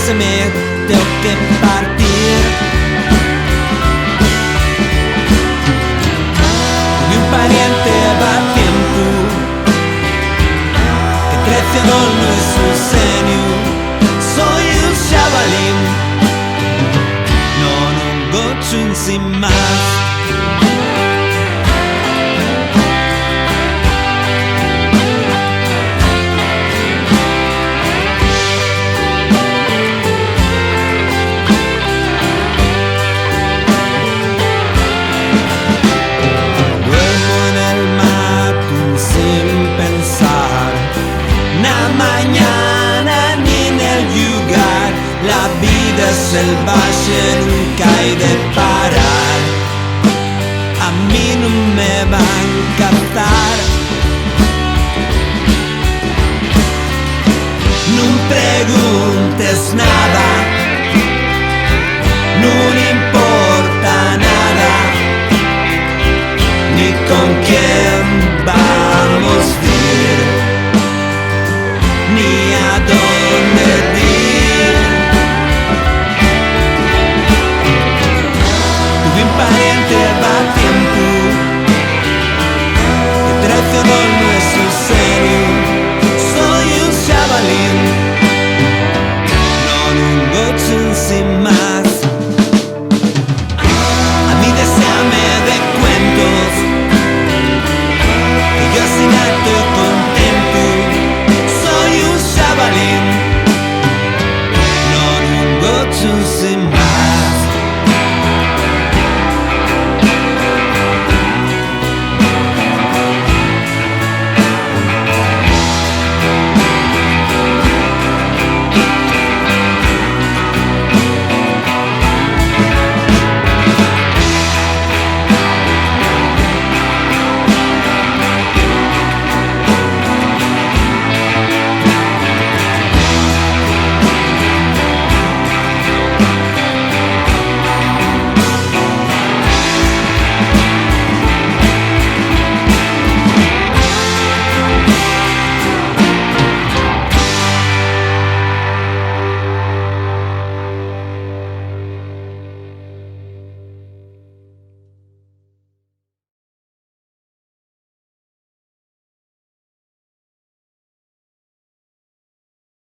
se me tengo que partir. Ni un pariente va a tiempo che crece con noi sul segno. Soy un chavalín, non un gocciun sin más. La vida salvaje nunca hay de parar. A mí no me van a captar. No preguntes nada, no importa nada, ni con quién.